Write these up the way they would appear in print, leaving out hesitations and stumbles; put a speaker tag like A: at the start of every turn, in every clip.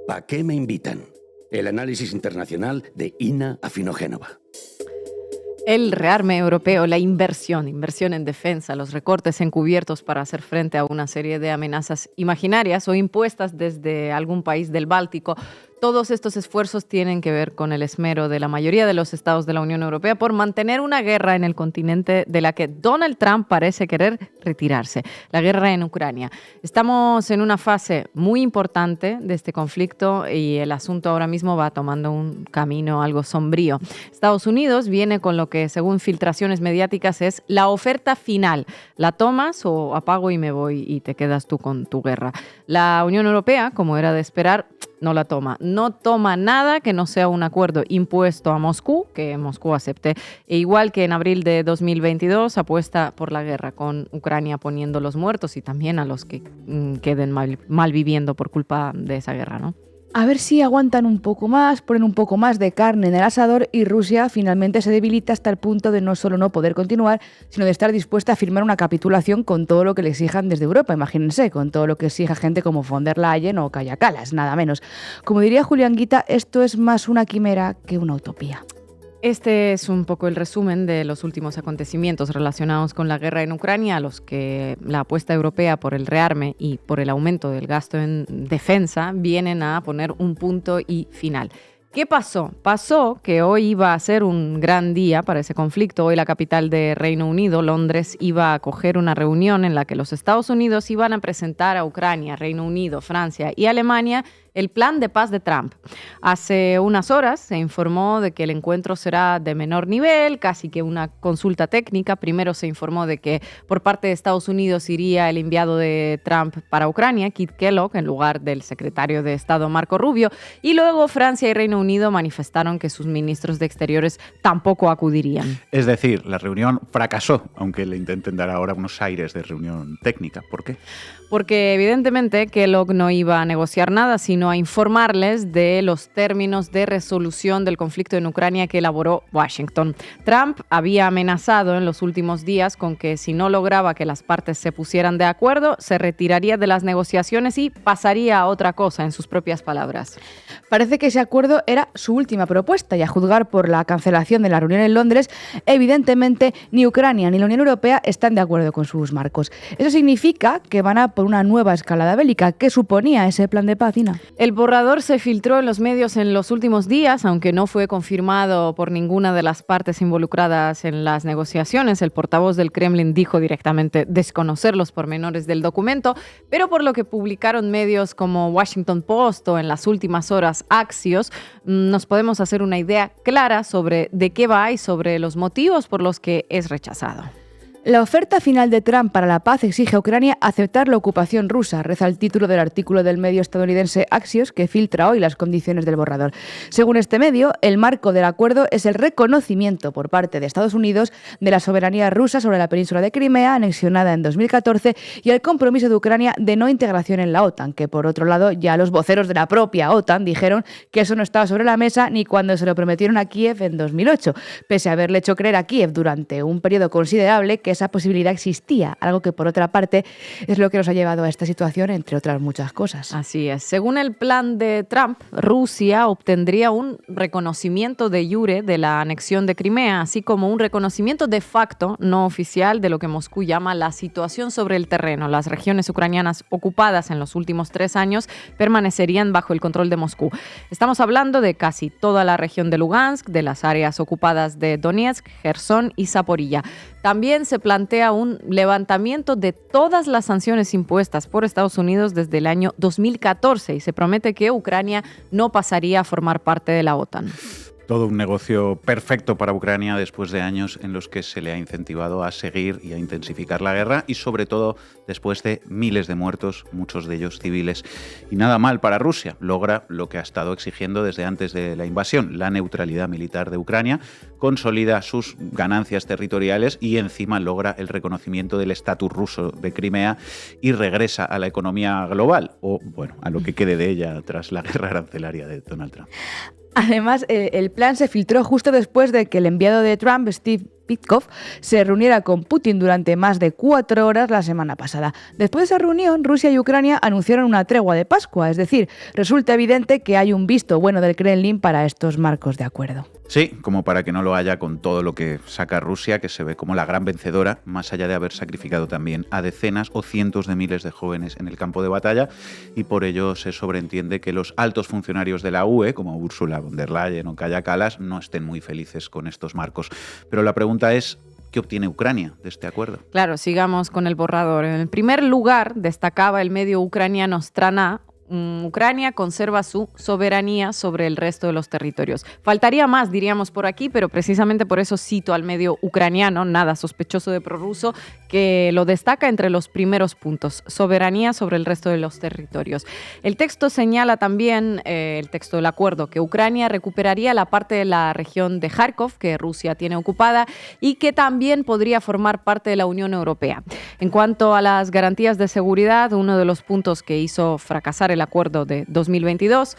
A: ¿Pa' qué me invitan? El análisis internacional de Ina Afinogénova.
B: El rearme europeo, la inversión en defensa, los recortes encubiertos para hacer frente a una serie de amenazas imaginarias o impuestas desde algún país del Báltico. Todos estos esfuerzos tienen que ver con el esmero de la mayoría de los estados de la Unión Europea por mantener una guerra en el continente de la que Donald Trump parece querer retirarse, la guerra en Ucrania. Estamos en una fase muy importante de este conflicto y el asunto ahora mismo va tomando un camino algo sombrío. Estados Unidos viene con lo que, según filtraciones mediáticas, es la oferta final. ¿La tomas o apago y me voy y te quedas tú con tu guerra? La Unión Europea, como era de esperar, no la toma. No toma nada que no sea un acuerdo impuesto a Moscú, que Moscú acepte. E igual que en abril de 2022, apuesta por la guerra, con Ucrania poniendo los muertos y también a los que queden mal viviendo por culpa de esa guerra, ¿no?
C: A ver si aguantan un poco más, ponen un poco más de carne en el asador y Rusia finalmente se debilita hasta el punto de no solo no poder continuar, sino de estar dispuesta a firmar una capitulación con todo lo que le exijan desde Europa, imagínense, con todo lo que exija gente como von der Leyen o Kaja Kallas, nada menos. Como diría Julián Guita, esto es más una quimera que una utopía.
B: Este es un poco el resumen de los últimos acontecimientos relacionados con la guerra en Ucrania, a los que la apuesta europea por el rearme y por el aumento del gasto en defensa vienen a poner un punto y final. ¿Qué pasó? Pasó que hoy iba a ser un gran día para ese conflicto. Hoy la capital de Reino Unido, Londres, iba a acoger una reunión en la que los Estados Unidos iban a presentar a Ucrania, Reino Unido, Francia y Alemania el plan de paz de Trump. Hace unas horas se informó de que el encuentro será de menor nivel, casi que una consulta técnica. Primero se informó de que por parte de Estados Unidos iría el enviado de Trump para Ucrania, Keith Kellogg, en lugar del secretario de Estado Marco Rubio. Y luego Francia y Reino Unido manifestaron que sus ministros de Exteriores tampoco acudirían.
D: Es decir, la reunión fracasó, aunque le intenten dar ahora unos aires de reunión técnica. ¿Por qué?
B: Porque evidentemente Kellogg no iba a negociar nada, sino a informarles de los términos de resolución del conflicto en Ucrania que elaboró Washington. Trump había amenazado en los últimos días con que si no lograba que las partes se pusieran de acuerdo, se retiraría de las negociaciones y pasaría a otra cosa, en sus propias palabras.
C: Parece que ese acuerdo era su última propuesta y a juzgar por la cancelación de la reunión en Londres, evidentemente ni Ucrania ni la Unión Europea están de acuerdo con sus marcos. Eso significa que van a por una nueva escalada bélica. ¿Qué suponía ese plan de paz, Ina?
B: El borrador se filtró en los medios en los últimos días, aunque no fue confirmado por ninguna de las partes involucradas en las negociaciones. El portavoz del Kremlin dijo directamente desconocer los pormenores del documento, pero por lo que publicaron medios como Washington Post o en las últimas horas Axios, nos podemos hacer una idea clara sobre de qué va y sobre los motivos por los que es rechazado.
C: La oferta final de Trump para la paz exige a Ucrania aceptar la ocupación rusa, reza el título del artículo del medio estadounidense Axios, que filtra hoy las condiciones del borrador. Según este medio, el marco del acuerdo es el reconocimiento por parte de Estados Unidos de la soberanía rusa sobre la península de Crimea, anexionada en 2014, y el compromiso de Ucrania de no integración en la OTAN, que por otro lado ya los voceros de la propia OTAN dijeron que eso no estaba sobre la mesa ni cuando se lo prometieron a Kiev en 2008, pese a haberle hecho creer a Kiev durante un periodo considerable que esa posibilidad existía, algo que por otra parte es lo que nos ha llevado a esta situación, entre otras muchas cosas.
B: Así es. Según el plan de Trump, Rusia obtendría un reconocimiento de jure de la anexión de Crimea, así como un reconocimiento de facto no oficial de lo que Moscú llama la situación sobre el terreno. Las regiones ucranianas ocupadas en los últimos 3 años permanecerían bajo el control de Moscú. Estamos hablando de casi toda la región de Lugansk, de las áreas ocupadas de Donetsk, Gerson y Zaporilla. También se plantea un levantamiento de todas las sanciones impuestas por Estados Unidos desde el año 2014 y se promete que Ucrania no pasaría a formar parte de la OTAN.
D: Todo un negocio perfecto para Ucrania después de años en los que se le ha incentivado a seguir y a intensificar la guerra y sobre todo después de miles de muertos, muchos de ellos civiles. Y nada mal para Rusia, logra lo que ha estado exigiendo desde antes de la invasión, la neutralidad militar de Ucrania, consolida sus ganancias territoriales y encima logra el reconocimiento del estatus ruso de Crimea y regresa a la economía global, o bueno, a lo que quede de ella tras la guerra arancelaria de Donald Trump.
C: Además, el plan se filtró justo después de que el enviado de Trump, Steve Petkov se reuniera con Putin durante más de 4 horas la semana pasada. Después de esa reunión, Rusia y Ucrania anunciaron una tregua de Pascua, es decir, resulta evidente que hay un visto bueno del Kremlin para estos marcos de acuerdo.
D: Sí, como para que no lo haya con todo lo que saca Rusia, que se ve como la gran vencedora, más allá de haber sacrificado también a decenas o cientos de miles de jóvenes en el campo de batalla, y por ello se sobreentiende que los altos funcionarios de la UE, como Ursula von der Leyen o Kaja Kallas, no estén muy felices con estos marcos. Pero la pregunta es, ¿qué obtiene Ucrania de este acuerdo?
B: Claro, sigamos con el borrador. En el primer lugar destacaba el medio ucraniano Strana. Ucrania conserva su soberanía sobre el resto de los territorios. Faltaría más, diríamos por aquí, pero precisamente por eso cito al medio ucraniano, nada sospechoso de prorruso, que lo destaca entre los primeros puntos, soberanía sobre el resto de los territorios. El texto señala también, el texto del acuerdo, que Ucrania recuperaría la parte de la región de Kharkov, que Rusia tiene ocupada, y que también podría formar parte de la Unión Europea. En cuanto a las garantías de seguridad, uno de los puntos que hizo fracasar el acuerdo de 2022,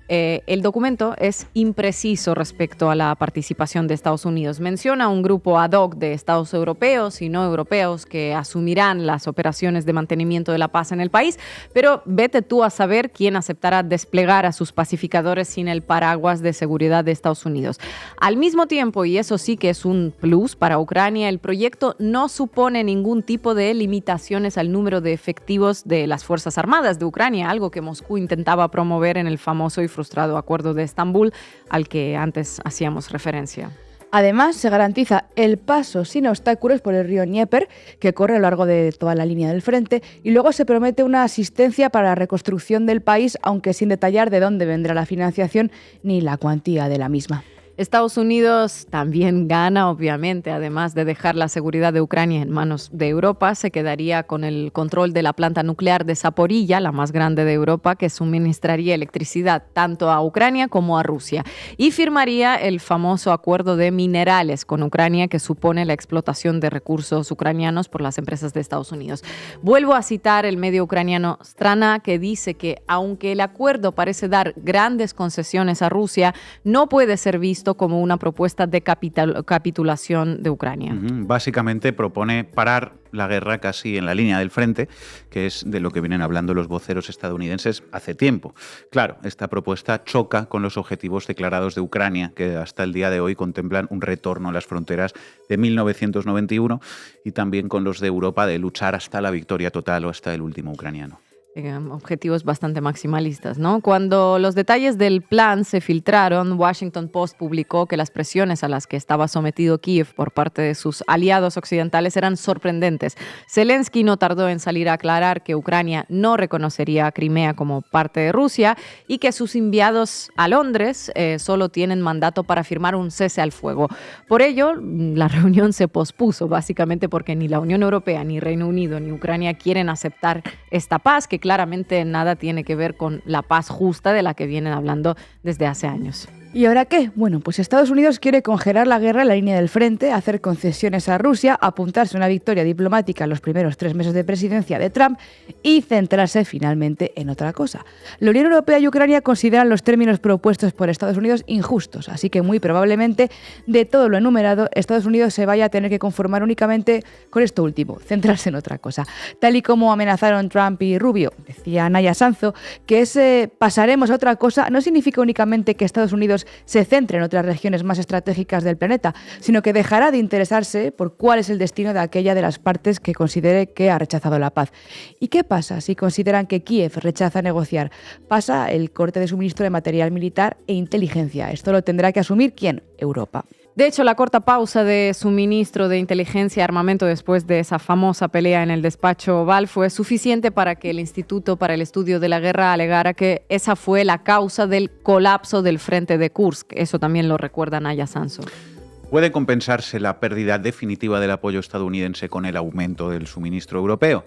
B: el documento es impreciso respecto a la participación de Estados Unidos. Menciona un grupo ad hoc de estados europeos y no europeos que asumirán las operaciones de mantenimiento de la paz en el país, pero vete tú a saber quién aceptará desplegar a sus pacificadores sin el paraguas de seguridad de Estados Unidos. Al mismo tiempo, y eso sí que es un plus para Ucrania, el proyecto no supone ningún tipo de limitaciones al número de efectivos de las Fuerzas Armadas de Ucrania, algo que Moscú intentaba promover en el famoso y frustrado Acuerdo de Estambul al que antes hacíamos referencia.
C: Además, se garantiza el paso sin obstáculos por el río Dnieper, que corre a lo largo de toda la línea del frente, y luego se promete una asistencia para la reconstrucción del país, aunque sin detallar de dónde vendrá la financiación ni la cuantía de la misma.
B: Estados Unidos también gana, obviamente, además de dejar la seguridad de Ucrania en manos de Europa, se quedaría con el control de la planta nuclear de Zaporilla, la más grande de Europa, que suministraría electricidad tanto a Ucrania como a Rusia, y firmaría el famoso acuerdo de minerales con Ucrania, que supone la explotación de recursos ucranianos por las empresas de Estados Unidos. Vuelvo a citar el medio ucraniano Strana, que dice que aunque el acuerdo parece dar grandes concesiones a Rusia, no puede ser visto como una propuesta de capitulación de Ucrania.
D: Básicamente propone parar la guerra casi en la línea del frente, que es de lo que vienen hablando los voceros estadounidenses hace tiempo. Claro, esta propuesta choca con los objetivos declarados de Ucrania, que hasta el día de hoy contemplan un retorno a las fronteras de 1991, y también con los de Europa de luchar hasta la victoria total o hasta el último ucraniano.
B: Objetivos bastante maximalistas, ¿no? Cuando los detalles del plan se filtraron, Washington Post publicó que las presiones a las que estaba sometido Kiev por parte de sus aliados occidentales eran sorprendentes. Zelensky no tardó en salir a aclarar que Ucrania no reconocería a Crimea como parte de Rusia y que sus enviados a Londres solo tienen mandato para firmar un cese al fuego. Por ello, la reunión se pospuso, básicamente porque ni la Unión Europea, ni Reino Unido, ni Ucrania quieren aceptar esta paz, que claramente nada tiene que ver con la paz justa de la que vienen hablando desde hace años.
C: ¿Y ahora qué? Bueno, pues Estados Unidos quiere congelar la guerra en la línea del frente, hacer concesiones a Rusia, apuntarse a una victoria diplomática en los primeros 3 meses de presidencia de Trump y centrarse finalmente en otra cosa. La Unión Europea y Ucrania consideran los términos propuestos por Estados Unidos injustos, así que muy probablemente de todo lo enumerado, Estados Unidos se vaya a tener que conformar únicamente con esto último, centrarse en otra cosa. Tal y como amenazaron Trump y Rubio, decía Naya Sanzo, que ese pasaremos a otra cosa no significa únicamente que Estados Unidos se centre en otras regiones más estratégicas del planeta, sino que dejará de interesarse por cuál es el destino de aquella de las partes que considere que ha rechazado la paz. ¿Y qué pasa si consideran que Kiev rechaza negociar? Pasa el corte de suministro de material militar e inteligencia. Esto lo tendrá que asumir ¿quién? Europa.
B: De hecho, la corta pausa de suministro de inteligencia y armamento después de esa famosa pelea en el despacho Oval fue suficiente para que el Instituto para el Estudio de la Guerra alegara que esa fue la causa del colapso del frente de Kursk. Eso también lo recuerda Naya Sanzo.
D: ¿Puede compensarse la pérdida definitiva del apoyo estadounidense con el aumento del suministro europeo?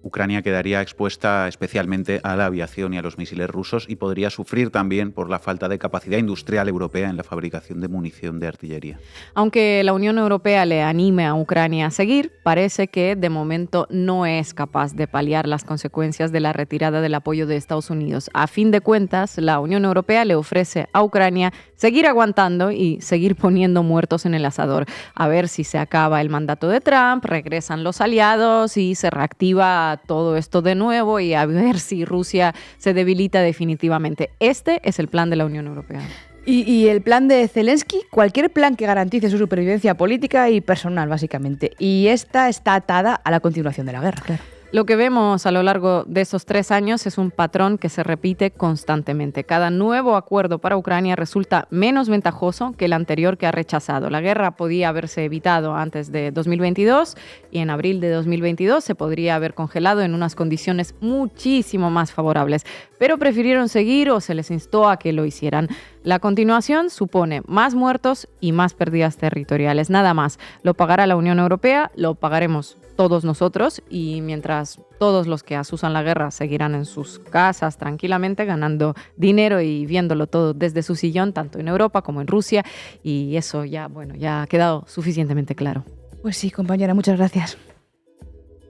D: Ucrania quedaría expuesta especialmente a la aviación y a los misiles rusos y podría sufrir también por la falta de capacidad industrial europea en la fabricación de munición de artillería.
B: Aunque la Unión Europea le anime a Ucrania a seguir, parece que de momento no es capaz de paliar las consecuencias de la retirada del apoyo de Estados Unidos. A fin de cuentas, la Unión Europea le ofrece a Ucrania seguir aguantando y seguir poniendo muertos en el asador. A ver si se acaba el mandato de Trump, regresan los aliados y se reactiva todo esto de nuevo y a ver si Rusia se debilita definitivamente. Este es el plan de la Unión Europea.
C: Y el plan de Zelensky, cualquier plan que garantice su supervivencia política y personal, básicamente. Y esta está atada a la continuación de la guerra, claro.
B: Lo que vemos a lo largo de esos 3 años es un patrón que se repite constantemente. Cada nuevo acuerdo para Ucrania resulta menos ventajoso que el anterior que ha rechazado. La guerra podía haberse evitado antes de 2022 y en abril de 2022 se podría haber congelado en unas condiciones muchísimo más favorables, pero prefirieron seguir o se les instó a que lo hicieran. La continuación supone más muertos y más pérdidas territoriales, nada más. Lo pagará la Unión Europea, lo pagaremos todos nosotros y mientras todos los que asusan la guerra seguirán en sus casas tranquilamente ganando dinero y viéndolo todo desde su sillón, tanto en Europa como en Rusia, y eso ya ha quedado suficientemente claro.
C: Pues sí, compañera, muchas gracias.